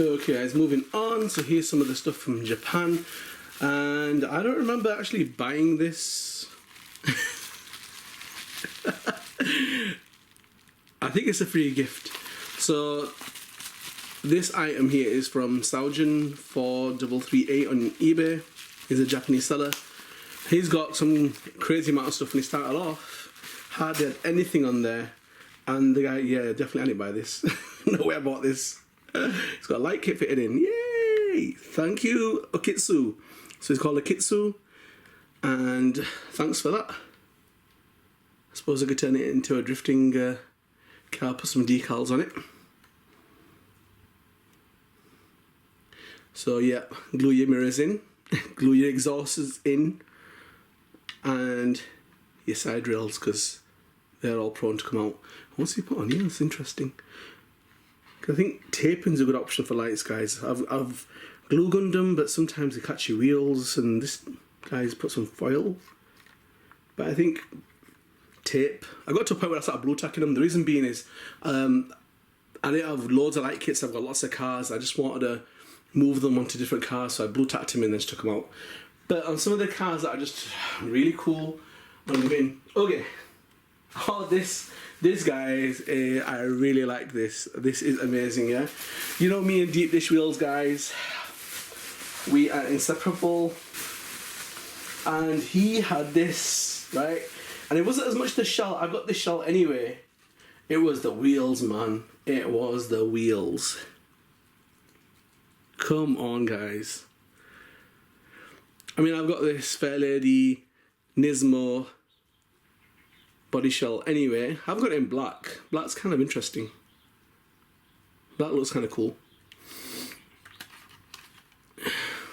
Okay guys, moving on. So here's some of the stuff from Japan. And I don't remember actually buying this. I think it's a free gift. So this item here is from Saujin4338 on eBay. He's a Japanese seller. He's got some crazy amount of stuff. When he started off, hardly had anything on there. And the guy, yeah, definitely I didn't buy this. No way I bought this. It's got a light kit fitted in. Yay! Thank you, Okitsu. So it's called Okitsu. And thanks for that. I suppose I could turn it into a drifting car, put some decals on it. So yeah, glue your mirrors in, glue your exhausts in, and your side rails, because they're all prone to come out. What's he put on here? It's interesting. I think taping's a good option for lights, guys. I've glue gunned them, but sometimes they catch your wheels, and this guy's put some foil. But I think tape. I got to a point where I started blue tacking them. The reason being is I didn't have loads of light kits. I've got lots of cars. I just wanted to move them onto different cars, so I blue tacked them and then just took them out. But on some of the cars that are just really cool, I'm going, okay. Oh, this guys, I really like this. This is amazing, yeah. You know me and deep dish wheels, guys. We are inseparable. And he had this, right? And it wasn't as much the shell. I got the shell anyway. It was the wheels, man. It was the wheels. Come on, guys. I mean, I've got this Fairlady Nismo body shell anyway. I've got it in black. Black's kind of interesting. Black looks kind of cool.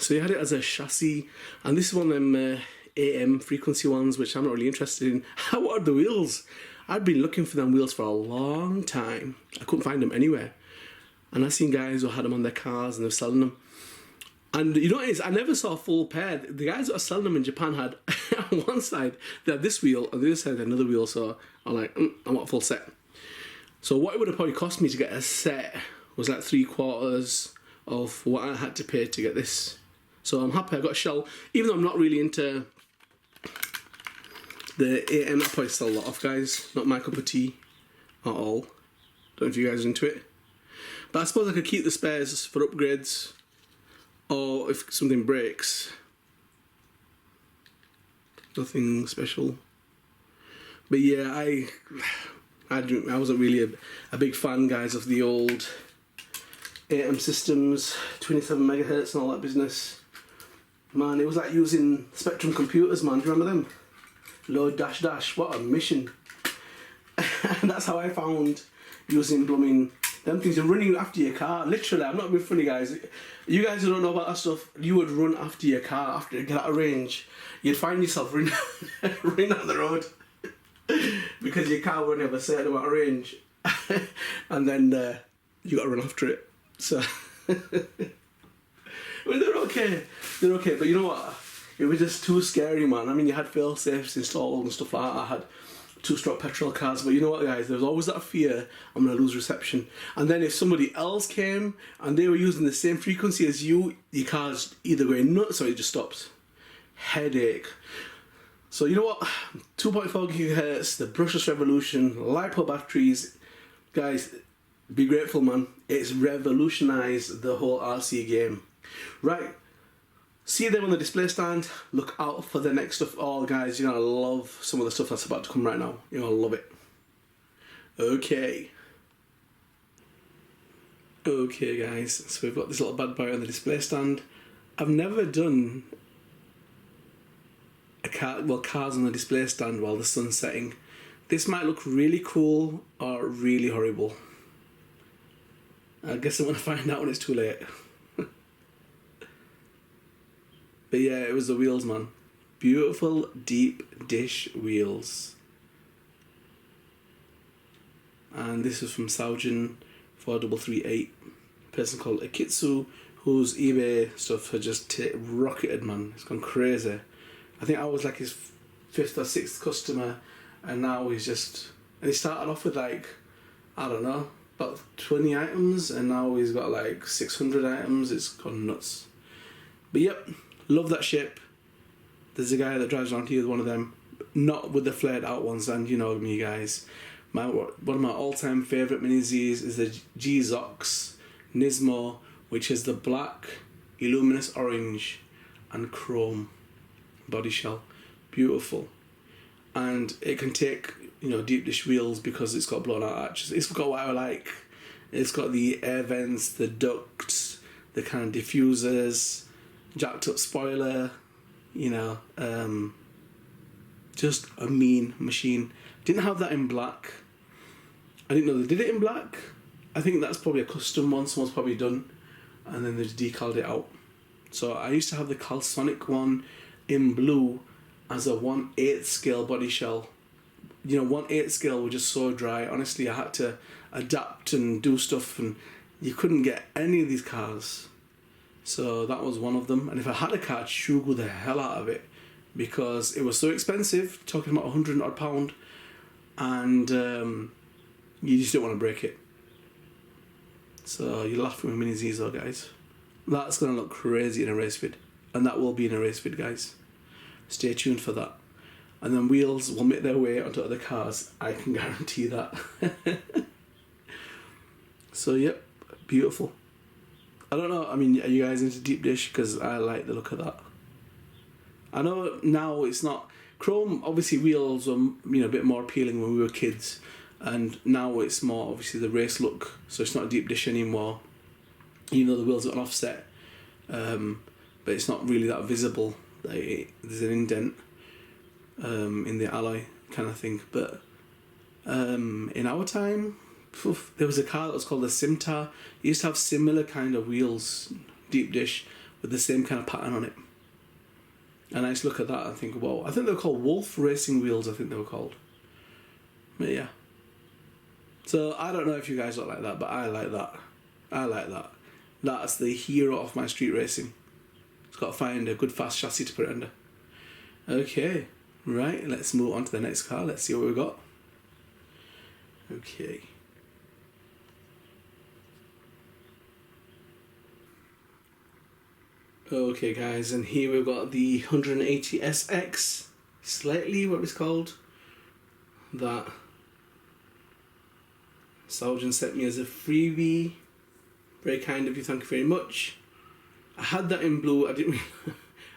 So he had it as a chassis, and this is one of them AM frequency ones, which I'm not really interested in. I wanted the wheels. I'd been looking for them wheels for a long time. I couldn't find them anywhere. And I've seen guys who had them on their cars and they're selling them. And you know what it is? I never saw a full pair. The guys that are selling them in Japan had, on one side, they had this wheel, on the other side, another wheel. So I'm like, I want a full set. So what it would have probably cost me to get a set was like 3/4 of what I had to pay to get this. So I'm happy I got a shell. Even though I'm not really into the AM, I probably sell a lot of, guys. Not my cup of tea at all. Don't know if you guys are into it. But I suppose I could keep the spares for upgrades, or if something breaks. Nothing special. But yeah, I wasn't really a big fan, guys, of the old AM systems, 27 megahertz and all that business. Man, it was like using Spectrum computers, man. Do you remember them? Load dash dash, what a mission. And that's how I found using blooming them things. Are running after your car. Literally, I'm not being funny, guys. You guys who don't know about that stuff, you would run after your car after you get out of range. You'd find yourself running down the road because your car won't have a certain amount of range, and then you got to run after it. So, I mean, they're okay. They're okay, but you know what? It was just too scary, man. I mean, you had fail safes installed and stuff like that. I had 2-stroke petrol cars, but you know what, guys, there's always that fear I'm gonna lose reception. And then if somebody else came and they were using the same frequency as you, your car's either going nuts or it just stops. Headache. So you know what, 2.4 gigahertz, the brushless revolution, LiPo batteries, guys, be grateful, man. It's revolutionized the whole RC game. Right, see them on the display stand. Look out for the next stuff. Oh, guys, you're gonna love some of the stuff that's about to come right now. You're gonna love it. Okay, guys, so we've got this little bad boy on the display stand. I've never done cars on the display stand while the sun's setting. This might look really cool or really horrible. I guess I'm gonna find out when it's too late. But yeah, it was the wheels, man. Beautiful deep dish wheels. And this was from Saujin4338, a person called Okitsu, whose eBay stuff had just rocketed, man. It's gone crazy. I think I was like his 5th or 6th customer, and now he's just... And he started off with like, I don't know, about 20 items, and now he's got like 600 items. It's gone nuts. But yep, love that ship. There's a guy that drives around here with one of them, not with the flared out ones, and you know me guys. One of my all-time favourite Mini Zs is the G-Zox Nismo, which is the black, luminous orange and chrome body shell. Beautiful. And it can take, you know, deep dish wheels because it's got blown out arches. It's got what I like. It's got the air vents, the ducts, the kind of diffusers, jacked up spoiler, you know, just a mean machine. Didn't have that in black. I didn't know they did it in black. I think that's probably a custom one someone's probably done, and then they just decaled it out. So I used to have the Calsonic one in blue as a 1/8 scale body shell. You know, 1/8 scale was just so dry. Honestly, I had to adapt and do stuff, and you couldn't get any of these cars. So that was one of them. And if I had a car, I'd struggle the hell out of it because it was so expensive, talking about £100 odd, and you just don't want to break it. So you're laughing with Mini Zs though, guys. That's going to look crazy in a race vid. And that will be in a race vid, guys. Stay tuned for that. And then wheels will make their way onto other cars. I can guarantee that. So, yep. Beautiful. I don't know, I mean, are you guys into deep dish? Because I like the look of that. I know now it's not... Chrome, obviously, wheels were, you know, a bit more appealing when we were kids. And now it's more, obviously, the race look. So it's not deep dish anymore. Even though the wheels are an offset. But it's not really that visible. There's an indent in the alloy kind of thing. But in our time, there was a car that was called the Simtar. It used to have similar kind of wheels, deep dish, with the same kind of pattern on it. And I used to look at that and think, wow, I think they were called Wolf Racing Wheels, I think they were called. But yeah. So I don't know if you guys look like that, but I like that. I like that. That's the hero of my street racing. It's got to find a good fast chassis to put it under. Okay, right, let's move on to the next car. Let's see what we've got. Okay. Okay guys, and here we've got the 180SX, slightly what it's called. That Sargent sent me as a freebie. Very kind of you, thank you very much. I had that in blue, I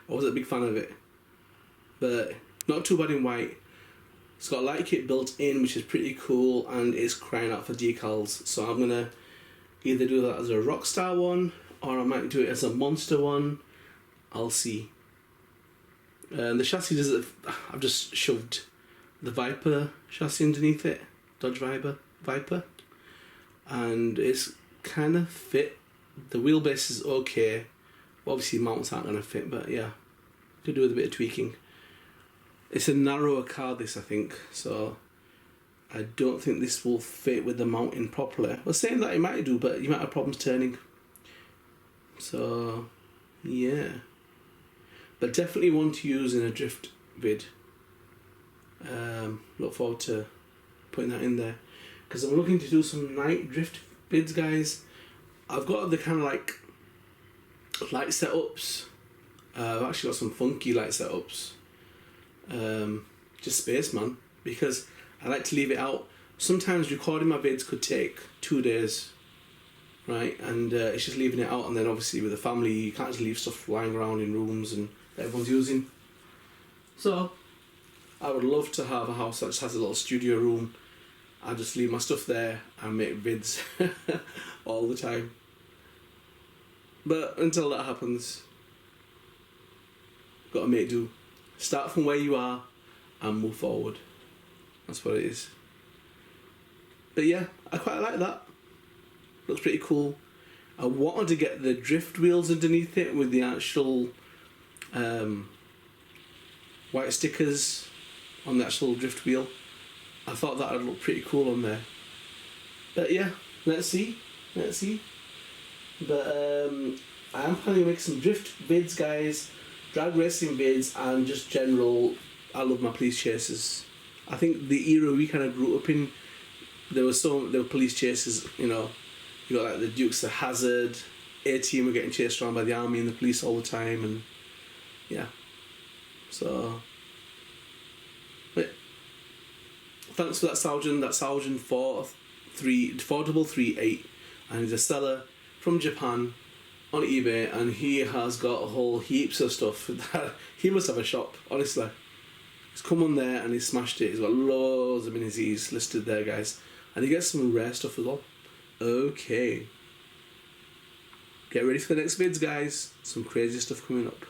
wasn't a big fan of it. But not too bad in white. It's got a light kit built in, which is pretty cool, and it's crying out for decals. So I'm gonna either do that as a Rockstar one, or I might do it as a Monster one. I'll see. The chassis I've just shoved the Viper chassis underneath it, Dodge Viper, and it's kind of fit. The wheelbase is okay. Obviously mounts aren't gonna fit, but yeah, could do with a bit of tweaking. It's a narrower car, this, I think, so I don't think this will fit with the mounting properly. Well, saying that it might do, but you might have problems turning. So yeah, but definitely one to use in a drift vid. Look forward to putting that in there, because I'm looking to do some night drift vids, guys. I've got the kind of like light setups. I've actually got some funky light setups. Just spaceman, because I like to leave it out. Sometimes recording my vids could take 2 days, right? And it's just leaving it out, and then obviously with the family you can't just leave stuff lying around in rooms and that everyone's using. So I would love to have a house that just has a little studio room. I just leave my stuff there and make vids all the time. But until that happens, gotta make do. Start from where you are and move forward. That's what it is. But yeah, I quite like that. Looks pretty cool. I wanted to get the drift wheels underneath it with the actual white stickers on the actual drift wheel. I thought that would look pretty cool on there. But yeah, let's see. But I am planning to make some drift vids, guys. Drag racing vids, and just general, I love my police chases. I think the era we kind of grew up in, there were police chases, you know. You got like the Dukes of Hazzard, A-Team were getting chased around by the army and the police all the time, and yeah. So, but thanks for that Saujin. That Saujin 4338, and he's a seller from Japan on eBay, and he has got a whole heaps of stuff. That he must have a shop, honestly. He's come on there and he's smashed it. He's got loads of Mini Zs listed there, guys, and he gets some rare stuff as well. Okay, get ready for the next vids, guys. Some crazy stuff coming up.